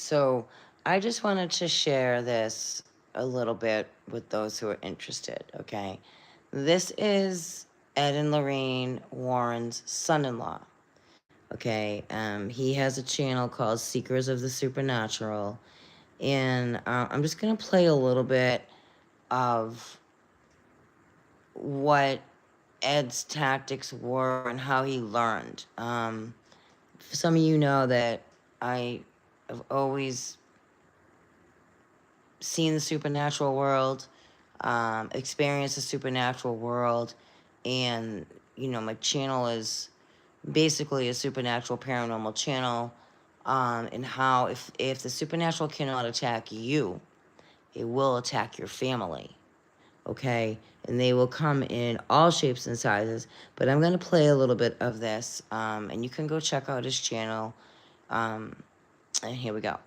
So I just wanted to share this a little bit with those who are interested, okay? This is Ed and Lorraine Warren's son-in-law, okay? He has a channel called Seekers of the Supernatural, and I'm just gonna play a little bit of what Ed's tactics were and how he learned. Some of you know that I have always seen the supernatural world, experienced the supernatural world, and my channel is basically a supernatural paranormal channel. And how if the supernatural cannot attack you, it will attack your family. Okay, and they will come in all shapes and sizes. But I'm gonna play a little bit of this, and you can go check out his channel. And here we go.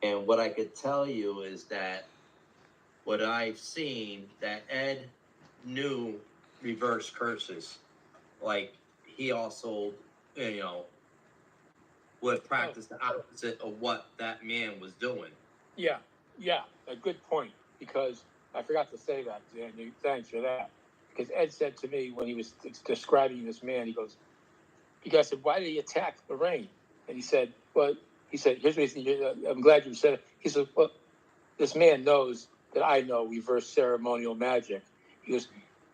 And what I could tell you is that what I've seen, that Ed knew reverse curses. Like, he also, would practice the opposite of what that man was doing. Yeah, a good point, because I forgot to say that, Dan. Thanks for that. Because Ed said to me when he was describing this man, I said, why did he attack Lorraine? And he said, here's what he said, I'm glad you said it. He said, well, this man knows that I know reverse ceremonial magic.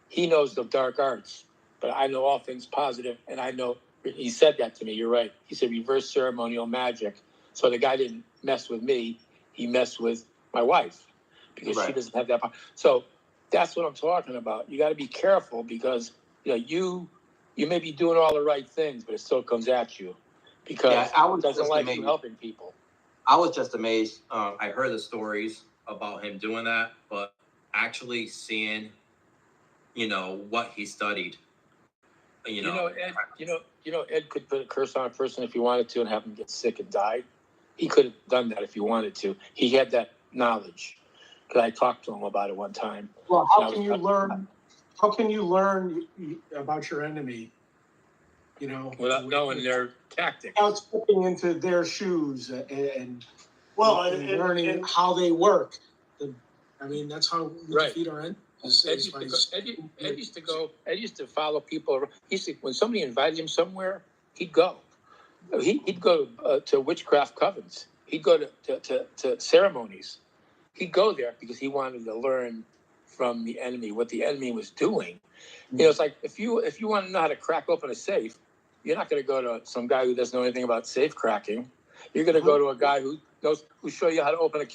He knows the dark arts, but I know all things positive, and I know, he said that to me, you're right. He said reverse ceremonial magic. So the guy didn't mess with me, he messed with my wife, because She doesn't have that power. So that's what I'm talking about. You got to be careful, because you may be doing all the right things, but it still comes at you, because it doesn't like you helping people. I was just amazed. I heard the stories about him doing that, but actually seeing, what he studied. Ed could put a curse on a person if he wanted to and have him get sick and die. He could have done that if he wanted to. He had that knowledge, because I talked to him about it one time. Well, how can you learn? How can you learn about your enemy? Without knowing their tactics. Without stepping into their shoes and learning how they work. That's how we defeat our enemies. Ed used to follow people. When somebody invited him somewhere, he'd go. He'd go to witchcraft covens. He'd go to ceremonies. He'd go there because he wanted to learn from the enemy what the enemy was doing. It's like if you want to know how to crack open a safe, you're not going to go to some guy who doesn't know anything about safe cracking. You're going to go to a guy who show you how to open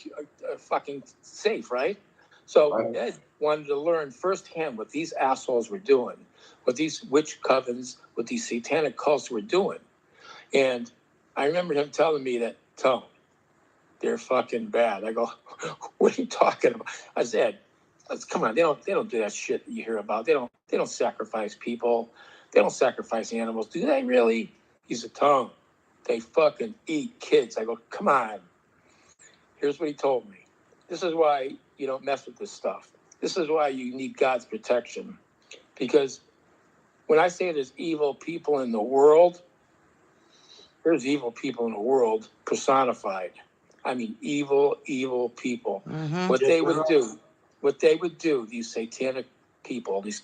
a fucking safe, right? So Ed wanted to learn firsthand what these assholes were doing, what these witch covens, what these satanic cults were doing. And I remember him telling me that, Tone, they're fucking bad. I go, what are you talking about? I said, come on, they don't do that shit that you hear about. They don't sacrifice people. They don't sacrifice animals. Do they really? He said, Tone, they fucking eat kids. I go, come on. Here's what he told me. This is why you don't mess with this stuff. This is why you need God's protection. Because when I say there's evil people in the world, there's evil people in the world personified. I mean, evil people. Mm-hmm. What they would do, these satanic people, these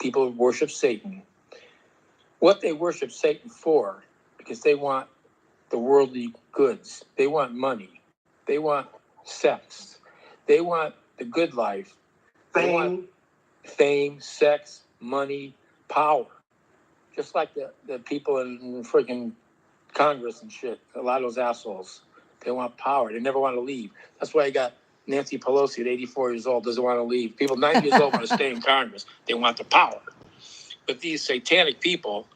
people who worship Satan, what they worship Satan for, because they want the worldly goods. They want money. They want sex. They want the good life. They want fame, sex, money, power. Just like the people in freaking Congress and shit. A lot of those assholes. They want power. They never want to leave. That's why you got Nancy Pelosi at 84 years old, doesn't want to leave. People 90 years old want to stay in Congress. They want the power. But these satanic people,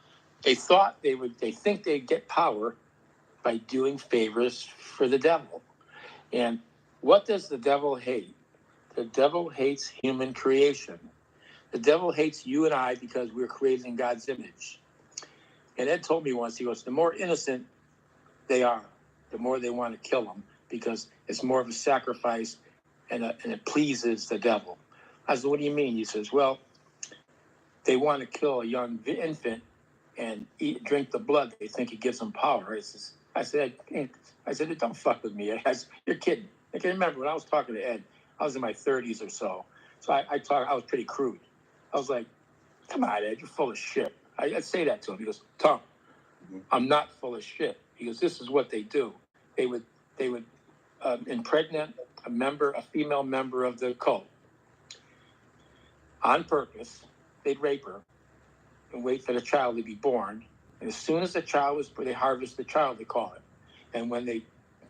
they think they'd get power by doing favors for the devil. And what does the devil hate? The devil hates human creation. The devil hates you and I because we're created in God's image. And Ed told me once, he goes, the more innocent they are, the more they want to kill them, because it's more of a sacrifice and it pleases the devil. I said, what do you mean? He says, well, they want to kill a young infant and drink the blood, they think it gives them power. I said, don't fuck with me. You're kidding. I can remember when I was talking to Ed, I was in my 30s or so. So I was pretty crude. I was like, come on, Ed, you're full of shit. I'd say that to him. He goes, Tom, I'm not full of shit. He goes, this is what they do. They would impregnate a female member of the cult on purpose. They'd rape her and wait for the child to be born. And as soon as the child was, they harvest the child, they call it. And when they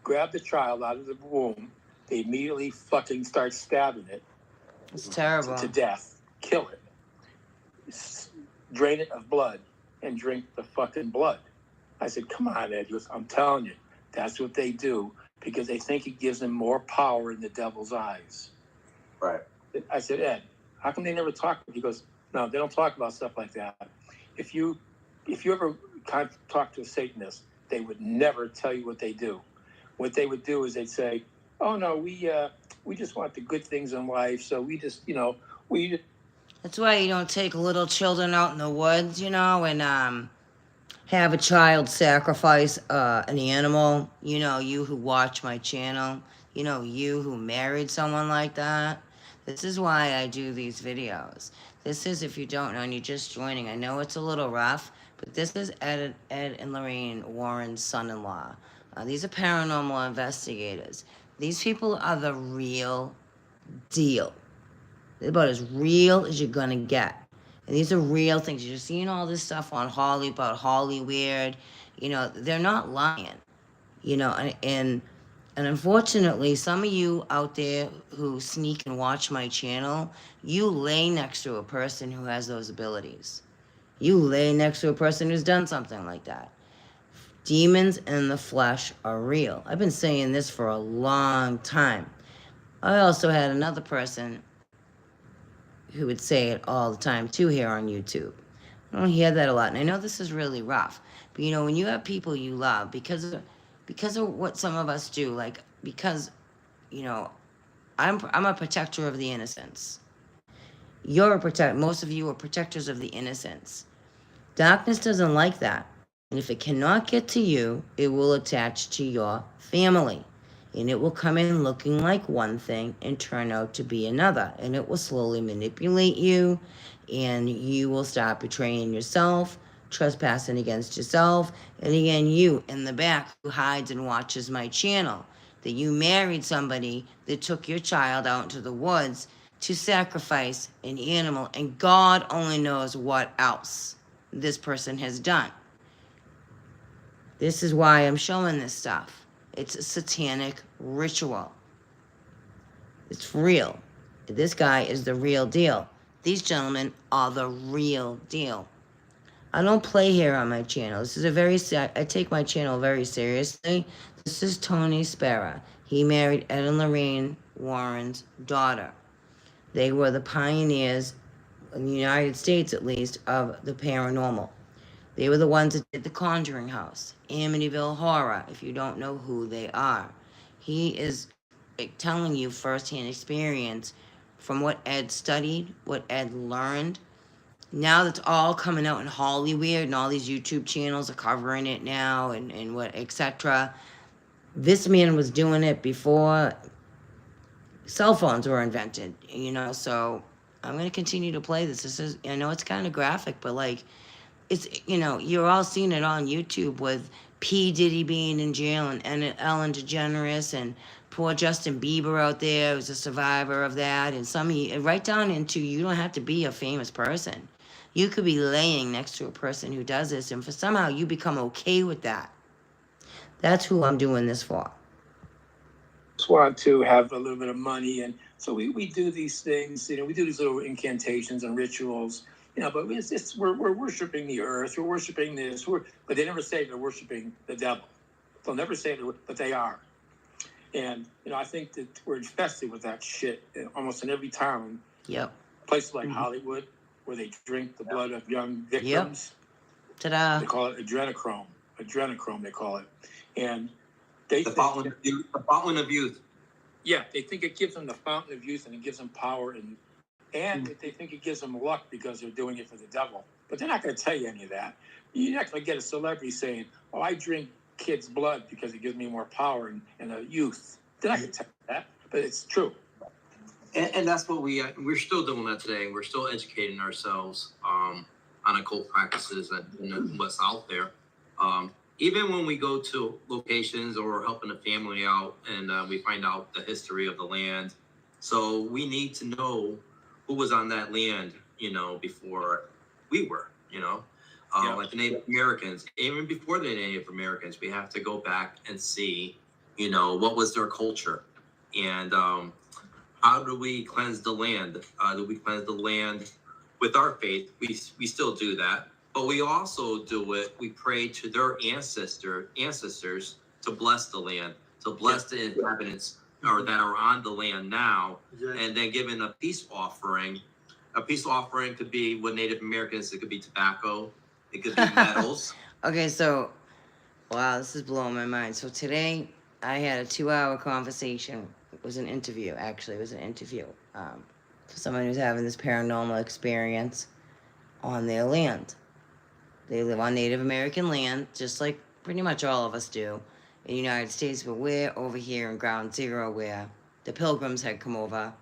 grab the child out of the womb, they immediately fucking start stabbing it. It's terrible. To death. Kill it. Drain it of blood and drink the fucking blood. I said, come on, Ed. He goes, I'm telling you, that's what they do because they think it gives them more power in the devil's eyes. Right. I said, Ed, how come they never talk? He goes, no, they don't talk about stuff like that. If you ever talk to a Satanist, they would never tell you what they do. What they would do is they'd say, oh, no, we just want the good things in life. So we just, we... That's why you don't take little children out in the woods, and have a child sacrifice an animal. You who watch my channel, you who married someone like that. This is why I do these videos. This is, if you don't know and you're just joining, I know it's a little rough, but this is Ed and Lorraine Warren's son-in-law. These are paranormal investigators. These people are the real deal. They're about as real as you're gonna get. And these are real things. You're seeing all this stuff on Hollyweird. They're not lying. And unfortunately, some of you out there who sneak and watch my channel, you lay next to a person who has those abilities. You lay next to a person who's done something like that. Demons in the flesh are real. I've been saying this for a long time. I also had another person who would say it all the time too here on YouTube. I don't hear that a lot, and I know this is really rough. But when you have people you love, because of what some of us do, because I'm a protector of the innocents. Most of you are protectors of the innocents. Darkness doesn't like that. And if it cannot get to you, it will attach to your family. And it will come in looking like one thing and turn out to be another. And it will slowly manipulate you, and you will start betraying yourself, trespassing against yourself. And again, you in the back who hides and watches my channel, that you married somebody that took your child out into the woods to sacrifice an animal, and God only knows what else this person has done. This is why I'm showing this stuff. It's a satanic ritual. It's real. This guy is the real deal. These gentlemen are the real deal. I don't play here on my channel. I take my channel very seriously. This is Tony Spera. He married Ed and Lorraine Warren's daughter. They were the pioneers, in the United States at least, of the paranormal. They were the ones that did the Conjuring House, Amityville Horror, if you don't know who they are. He is telling you firsthand experience from what Ed studied, what Ed learned. Now that's all coming out in Hollyweird, and all these YouTube channels are covering it now, and what, etc. This man was doing it before cell phones were invented, so I'm going to continue to play this. I know it's kind of graphic, but it's, you're all seeing it on YouTube with P. Diddy being in jail, and Ellen DeGeneres, and poor Justin Bieber out there who's a survivor of that, and some of you, right down into, you don't have to be a famous person. You could be laying next to a person who does this, and for somehow you become okay with that. That's who I'm doing this for. Just want to have a little bit of money, and so we do these things. We do these little incantations and rituals. But we're worshiping the earth. We're worshiping this. But they never say they're worshiping the devil. They'll never say it, but they are. And I think that we're infested with that shit almost in every town. Yep. Places like Hollywood, where they drink the blood of young victims. Yep. Ta-da. They call it adrenochrome. Adrenochrome, they call it. And the fountain of youth. Yeah, they think it gives them the fountain of youth, and it gives them power, and they think it gives them luck because they're doing it for the devil. But they're not going to tell you any of that. You're not going to get a celebrity saying, "Oh, I drink kids' blood because it gives me more power and a youth." They're not going to tell you that, but it's true. And that's what we're still doing that today. We're still educating ourselves on occult practices and what's out there. Even when we go to locations or helping a family out and we find out the history of the land, so we need to know who was on that land, before we were, like the Native Americans. Even before the Native Americans, we have to go back and see, what was their culture, and how do we cleanse the land? Do we cleanse the land with our faith? We still do that, but we also do it. We pray to their ancestors to bless the land, to bless the inhabitants or that are on the land now, and then giving a peace offering. A peace offering could be with Native Americans. It could be tobacco. It could be metals. Okay, so wow, this is blowing my mind. So today I had a 2-hour conversation. It was an interview, actually. It was an interview for someone who's having this paranormal experience on their land. They live on Native American land, just like pretty much all of us do in the United States, but we're over here in Ground Zero where the Pilgrims had come over,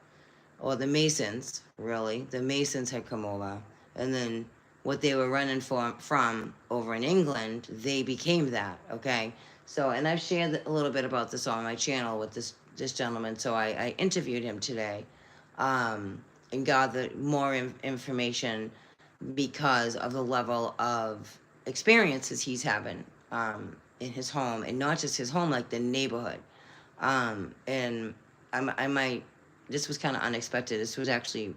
or the Masons, really. The Masons had come over, and then what they were running from over in England, they became that, okay? So, and I've shared a little bit about this on my channel with this gentleman, so I interviewed him today and gathered more information because of the level of experiences he's having in his home, and not just his home, like the neighborhood. And I might, this was kind of unexpected. This was actually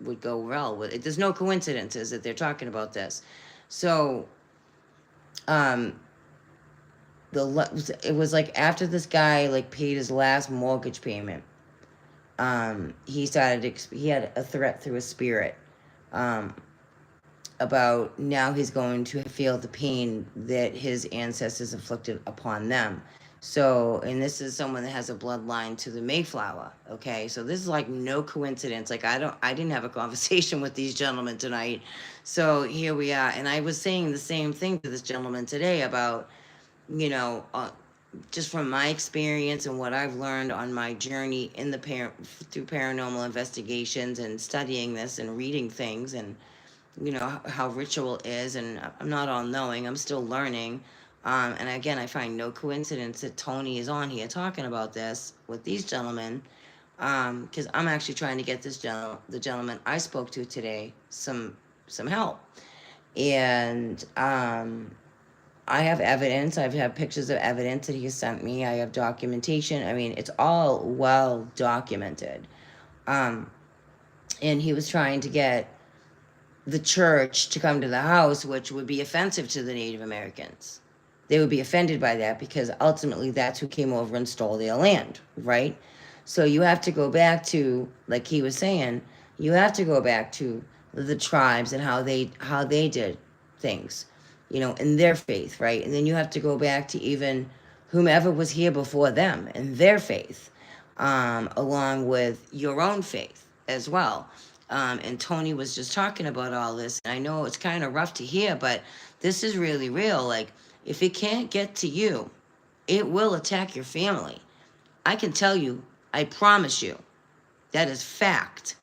would go well with it. There's no coincidences that they're talking about this. So, it was like after this guy like paid his last mortgage payment, he had a threat through a spirit, about now he's going to feel the pain that his ancestors inflicted upon them. So, and this is someone that has a bloodline to the Mayflower. Okay, so this is like no coincidence. Like I didn't have a conversation with these gentlemen tonight. So here we are, and I was saying the same thing to this gentleman today about, just from my experience and what I've learned on my journey in through paranormal investigations and studying this and reading things and how ritual is, and I'm not all knowing, I'm still learning. And again, I find no coincidence that Tony is on here talking about this with these gentlemen, because I'm actually trying to get the gentleman I spoke to today some help. And I have evidence. I've had pictures of evidence that he has sent me. I have documentation. I mean, it's all well documented. And he was trying to get the church to come to the house, which would be offensive to the Native Americans. They would be offended by that because ultimately that's who came over and stole their land, right? So you have to go back to, like he was saying, you have to go back to the tribes and how they did things, in their faith, right? And then you have to go back to even whomever was here before them and their faith, along with your own faith as well. And Tony was just talking about all this. And I know it's kind of rough to hear, but this is really real. Like, if it can't get to you, it will attack your family. I can tell you, I promise you, that is fact.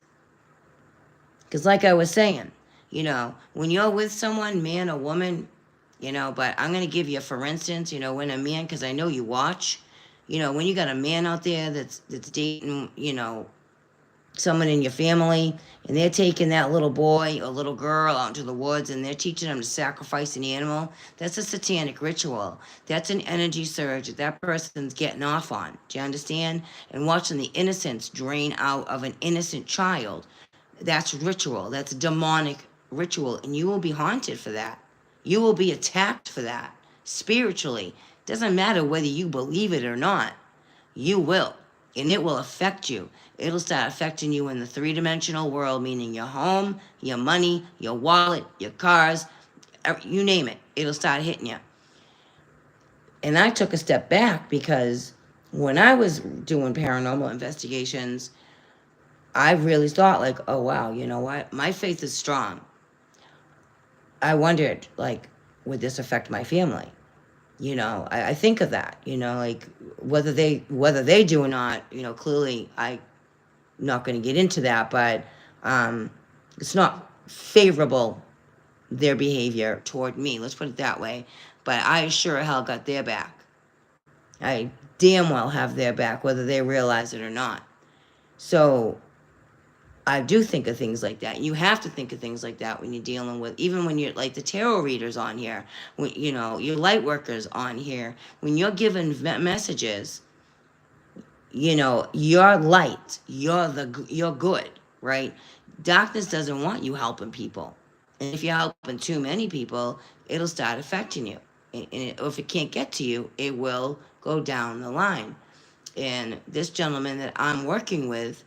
Because like I was saying, when you're with someone, man or woman, but I'm going to give you, for instance, when a man, because I know you watch, when you got a man out there that's dating, someone in your family, and they're taking that little boy or little girl out into the woods and they're teaching them to sacrifice an animal, that's a satanic ritual. That's an energy surge that person's getting off on. Do you understand? And watching the innocence drain out of an innocent child, that's ritual. That's demonic ritual, and you will be haunted for that. You will be attacked for that spiritually. Doesn't matter whether you believe it or not. You will, and it will affect you. It'll start affecting you in the three-dimensional world, meaning your home, your money, your wallet, your cars, you name it. It'll start hitting you. And I took a step back because when I was doing paranormal investigations, I really thought like, oh wow, you know what? My faith is strong. I wondered, like, would this affect my family? You know, I think of that, you know, like whether they do or not, you know, clearly I'm not going to get into that, but it's not favorable, their behavior toward me, let's put it that way. But I sure hell got their back. I damn well have their back, whether they realize it or not. So I do think of things like that. You have to think of things like that when you're dealing with, even when you're like the tarot readers on here, when, you know, your light workers on here, when you're given messages, you know, you're light, you're good, right? Darkness doesn't want you helping people. And if you're helping too many people, it'll start affecting you. If it can't get to you, it will go down the line. And this gentleman that I'm working with,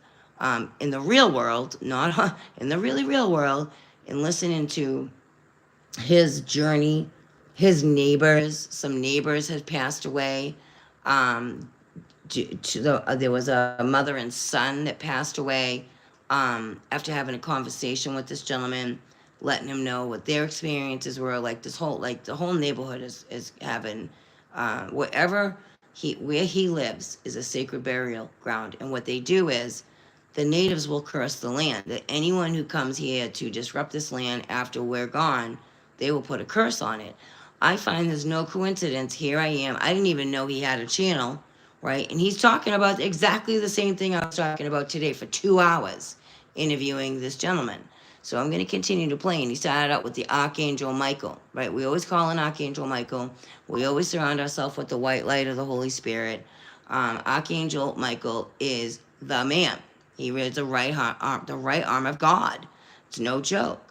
in the real world, not in the really real world, and listening to his journey, his neighbors, some neighbors had passed away. Um, there was a mother and son that passed away, after having a conversation with this gentleman, letting him know what their experiences were. Like this whole, like the whole neighborhood is having, wherever where he lives is a sacred burial ground, and what they do is the natives will curse the land. That anyone who comes here to disrupt this land after we're gone, they will put a curse on it. I find there's no coincidence. Here I am. I didn't even know he had a channel, right? And he's talking about exactly the same thing I was talking about today for 2 hours, interviewing this gentleman. So I'm going to continue to play. And he started out with the Archangel Michael, right? We always call in Archangel Michael. We always surround ourselves with the white light of the Holy Spirit. Archangel Michael is the man. He is the right arm of God. It's no joke.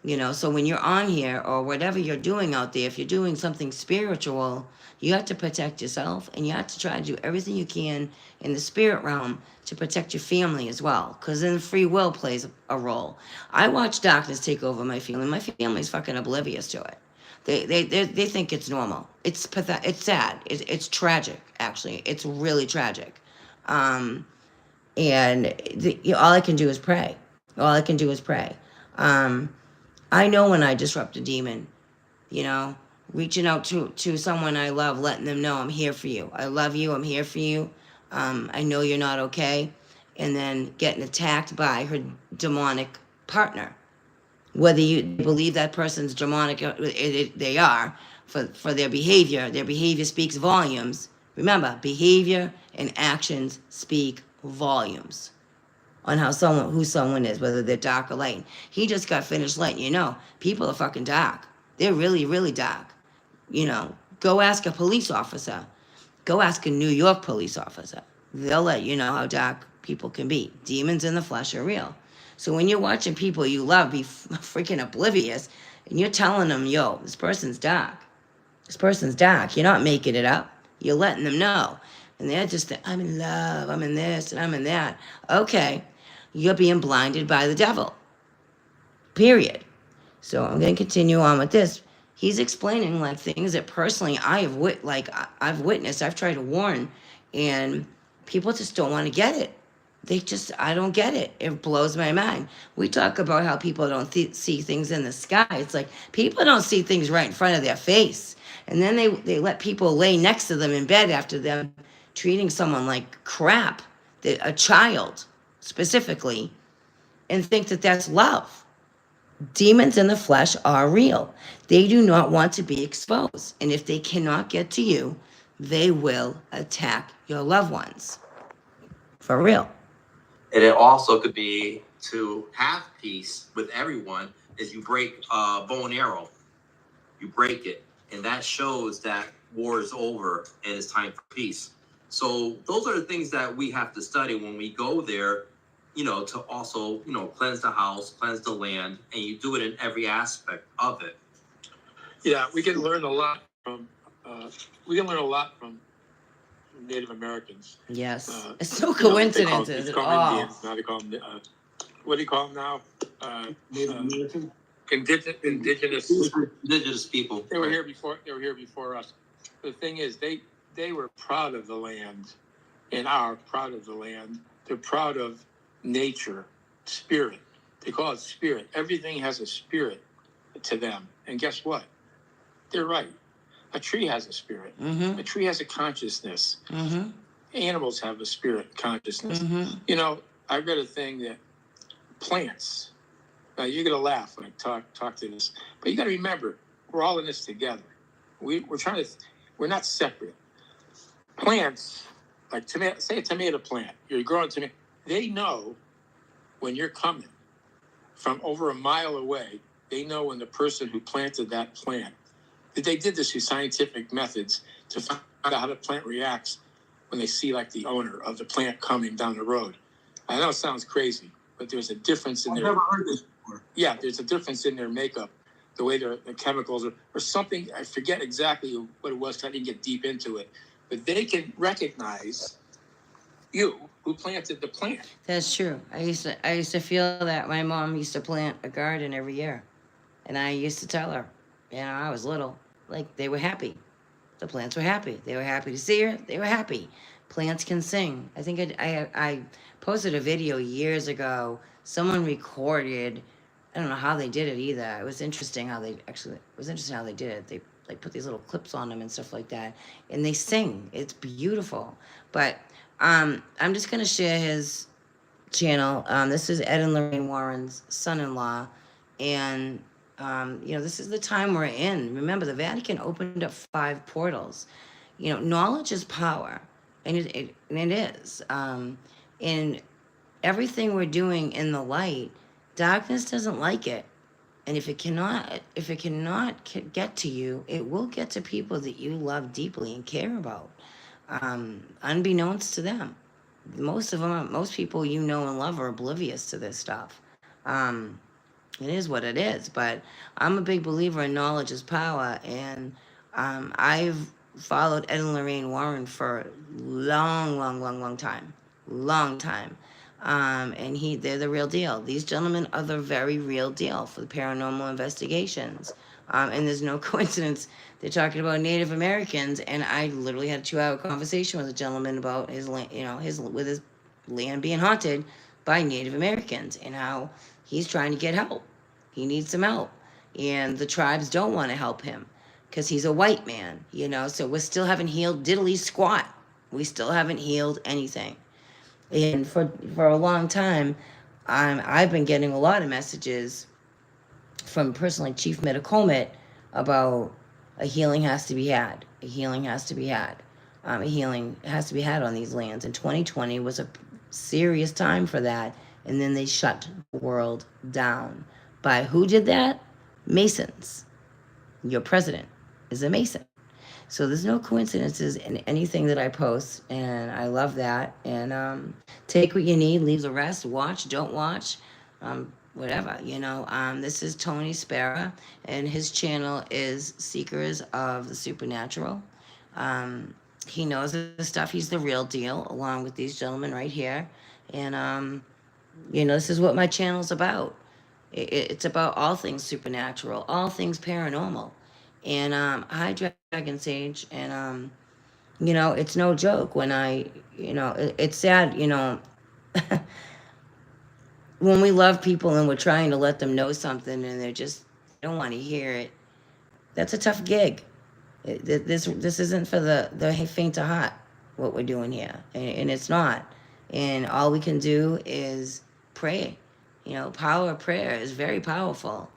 You know, so when you're on here or whatever you're doing out there, if you're doing something spiritual, you have to protect yourself, and you have to try to do everything you can in the spirit realm to protect your family as well, because then free will plays a role. I watch darkness take over my family. My family's fucking oblivious to it. They think it's normal. It's pathetic. It's sad. It's tragic, actually. It's really tragic. Um, and all I can do is pray. All I can do is pray. Um, I know when I disrupt a demon, you know, reaching out to someone I love, letting them know I'm here for you. I love you. I'm here for you. I know you're not okay. And then getting attacked by her demonic partner. Whether you believe that person's demonic, they are, for their behavior. Their behavior speaks volumes. Remember, behavior and actions speak volumes on who someone is, whether they're dark or light. He just got finished letting you know people are fucking dark. They're really, really dark. You know, go ask a police officer. Go ask a New York police officer. They'll let you know how dark people can be. Demons in the flesh are real. So when you're watching people you love be freaking oblivious, and you're telling them, yo, this person's dark. This person's dark. You're not making it up. You're letting them know. And they're just, I'm in love, I'm in this, and I'm in that. Okay, you're being blinded by the devil. Period. So I'm going to continue on with this. He's explaining like things that personally I've witnessed. I've tried to warn, and people just don't want to get it. I don't get it. It blows my mind. We talk about how people don't see things in the sky. It's like people don't see things right in front of their face. And then they let people lay next to them in bed after them treating someone like crap, a child specifically, and think that that's love. Demons in the flesh are real. They do not want to be exposed. And if they cannot get to you, they will attack your loved ones. For real. And it also could be to have peace with everyone is you break bow and arrow. You break it. And that shows that war is over and it's time for peace. So those are the things that we have to study when we go there, you know, to also, you know, cleanse the house, cleanse the land, and you do it in every aspect of it. Yeah, we can learn a lot from Native Americans. Yes. It's no coincidences at all. Indians. Now they call them, what do you call them now? Native American? Indigenous people. They were here before us. The thing is, they were proud of the land and are proud of the land. They're proud of nature, spirit. They call it spirit. Everything has a spirit to them. And guess what? they're right. A tree has a spirit. Mm-hmm. A tree has a consciousness. Mm-hmm. Animals have a spirit consciousness. Mm-hmm. You know, I read a thing that plants. Now you're gonna laugh when I talk to this, but you got to remember, we're all in this together. We're trying to. We're not separate. Plants, like tomato, say a tomato plant. You're growing tomato. They know when you're coming from over a mile away. They know when the person who planted that plant. They did this through scientific methods to find out how the plant reacts when they see like the owner of the plant coming down the road. I know it sounds crazy, but there's a difference in I've their. never heard this before. Yeah, there's a difference in their makeup, the way the chemicals or something. I forget exactly what it was. I didn't get deep into it, but they can recognize you who planted the plant. That's true. I used to feel that my mom used to plant a garden every year, and I used to tell her, you know, I was little, like they were happy. The plants were happy. They were happy to see her. They were happy. Plants can sing. I think I posted a video years ago. Someone recorded. I don't know how they did it either. It was interesting how they actually. It was interesting how they did it. They like put these little clips on them and stuff like that, and they sing. It's beautiful. But I'm just gonna share his channel. This is Ed and Lorraine Warren's son-in-law, and you know, this is the time we're in. Remember, the Vatican opened up 5 portals. You know, knowledge is power, and it is. And everything we're doing in the light, darkness doesn't like it. And if it cannot get to you, it will get to people that you love deeply and care about, unbeknownst to them. Most people you know and love are oblivious to this stuff. It is what it is, but I'm a big believer in knowledge is power, and I've followed Ed and Lorraine Warren for a long time, long time. And they're the real deal. These gentlemen are the very real deal for the paranormal investigations. And there's no coincidence they're talking about Native Americans, and I literally had a 2-hour conversation with a gentleman about his land, you know, his land being haunted by Native Americans and how he's trying to get help. He needs some help, and the tribes don't want to help him because he's a white man, you know. So we still haven't healed diddly squat. We still haven't healed anything, and for a long time, I've been getting a lot of messages from personally Chief Metacomet about a healing has to be had. A healing has to be had. A healing has to be had on these lands. And 2020 was a serious time for that. And then they shut the world down. By who did that? Masons. Your president is a Mason. So there's no coincidences in anything that I post, and I love that. And take what you need, leave the rest. Watch, don't watch, whatever, you know. This is Tony Spera, and his channel is Seekers of the Supernatural. He knows the stuff. He's the real deal, along with these gentlemen right here. And you know, this is what my channel's about. It's about all things supernatural, all things paranormal. And hi, Dragon Sage. And you know, it's no joke when you know, it's sad, you know, when we love people and we're trying to let them know something and they don't want to hear it. That's a tough gig. This isn't for the faint of heart, what we're doing here, and it's not. And all we can do is pray. You know, power of prayer is very powerful,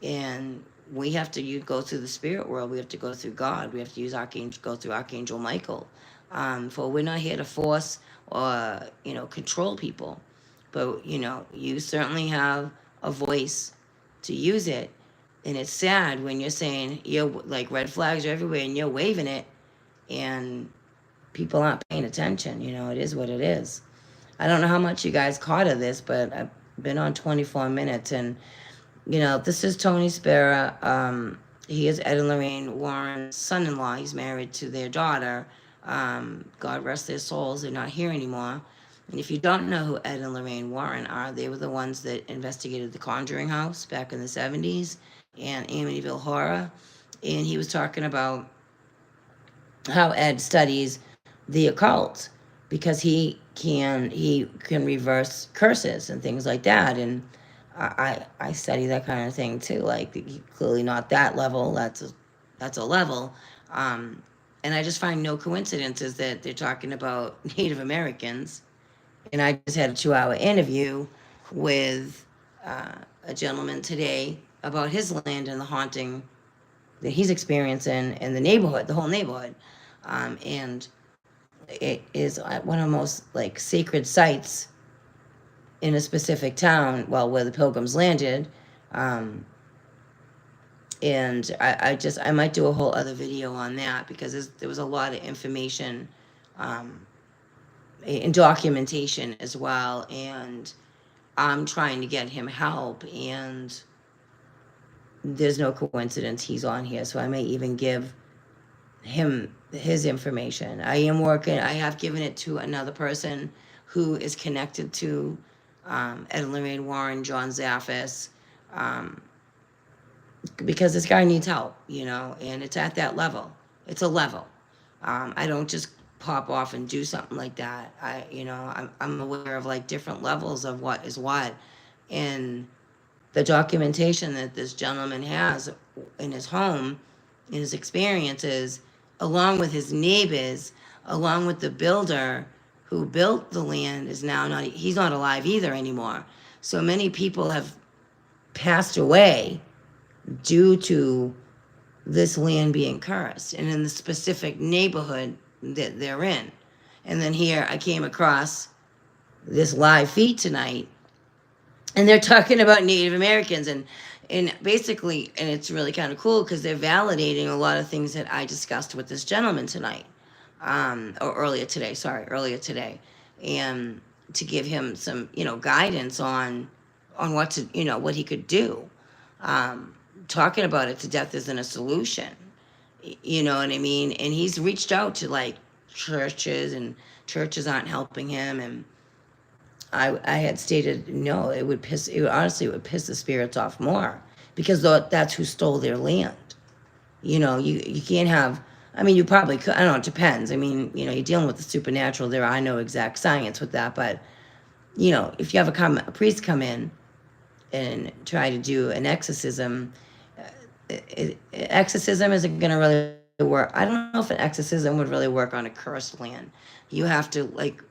and we have to go through the spirit world. We have to go through God. We have to go through Archangel Michael. For we're not here to force or control people, but you certainly have a voice to use it. And it's sad when you're saying you're like red flags are everywhere and you're waving it, and people aren't paying attention. It is what it is. I don't know how much you guys caught of this, but I've been on 24 minutes, and this is Tony Spera. He is Ed and Lorraine Warren's son-in-law. He's married to their daughter. God rest their souls. They're not here anymore. And if you don't know who Ed and Lorraine Warren are, they were the ones that investigated the Conjuring House back in the 70s and Amityville Horror. And he was talking about how Ed studies the occult because he can reverse curses and things like that. And I study that kind of thing too. Like, clearly not that level. That's that's a level. And I just find no coincidences that they're talking about Native Americans. And I just had a 2-hour interview with a gentleman today about his land and the haunting that he's experiencing in the neighborhood, the whole neighborhood. And it is one of the most like sacred sites in a specific town, well, where the pilgrims landed. Um, and I might do a whole other video on that because there was a lot of information um, and documentation as well. And I'm trying to get him help, and there's no coincidence he's on here. So I may even give him his information. I have given it to another person who is connected to Ed and Lorraine Warren, John Zaffis, because this guy needs help, and it's at that level. It's a level. I don't just pop off and do something like that. I'm aware of like different levels of what is what. And the documentation that this gentleman has in his home, in his experiences, along with his neighbors, along with the builder who built the land, is now he's not alive either anymore. So many people have passed away due to this land being cursed and in the specific neighborhood that they're in. And then here I came across this live feed tonight, and they're talking about Native Americans, and basically, and it's really kind of cool because they're validating a lot of things that I discussed with this gentleman tonight, or earlier today, and to give him some, guidance on what to, what he could do. Talking about it to death isn't a solution. You know what I mean? And he's reached out to like churches, and churches aren't helping him. And I had stated no, it would piss the spirits off more, because that's who stole their land. You can't have. I mean, you probably could. I don't know. It depends. I mean, you're dealing with the supernatural. There are no exact science with that, but if you have a priest come in and try to do an exorcism, exorcism isn't going to really work. I don't know if an exorcism would really work on a cursed land. You have to like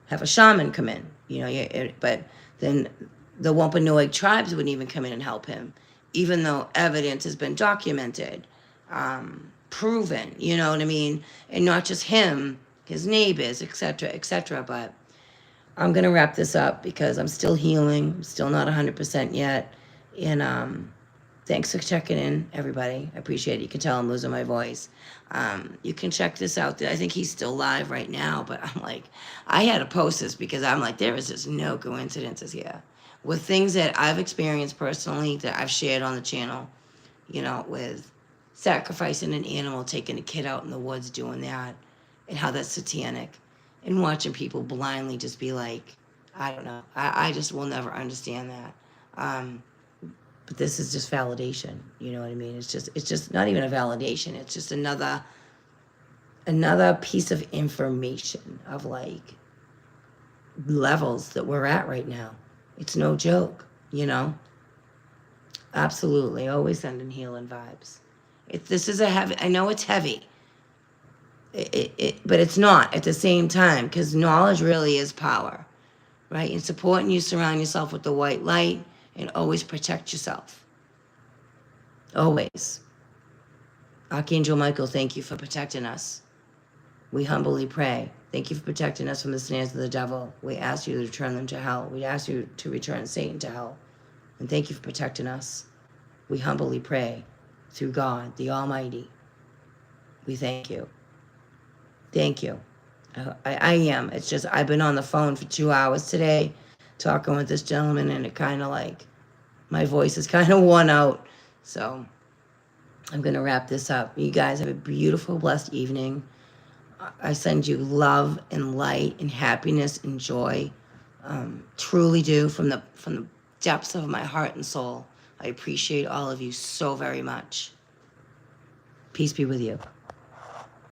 have a shaman come in, but then the Wampanoag tribes wouldn't even come in and help him, even though evidence has been documented, proven, you know what I mean? And not just him, his neighbors, etc. But I'm going to wrap this up because I'm still healing. I'm still not 100% yet. And thanks for checking in, everybody. I appreciate it. You can tell I'm losing my voice. You can check this out. I think he's still live right now, but I'm like, I had to post this because I'm like, there is just no coincidences here. With things that I've experienced personally that I've shared on the channel, with sacrificing an animal, taking a kid out in the woods, doing that, and how that's satanic, and watching people blindly just be like, I don't know. I just will never understand that. But this is just validation. You know what I mean? It's just not even a validation. It's just another piece of information of like levels that we're at right now. It's no joke, Absolutely. Always sending healing vibes. This is a heavy, I know it's heavy. But it's not at the same time, because knowledge really is power, right? It's important you surround yourself with the white light and always protect yourself. Always. Archangel Michael, thank you for protecting us. We humbly pray. Thank you for protecting us from the snares of the devil. We ask you to return them to hell. We ask you to return Satan to hell. And thank you for protecting us. We humbly pray through God, the Almighty. We thank you. Thank you. I am. It's just, I've been on the phone for 2 hours today talking with this gentleman, and it kind of like, my voice is kind of worn out. So I'm going to wrap this up. You guys have a beautiful, blessed evening. I send you love and light and happiness and joy. Truly do, from the depths of my heart and soul. I appreciate all of you so very much. Peace be with you.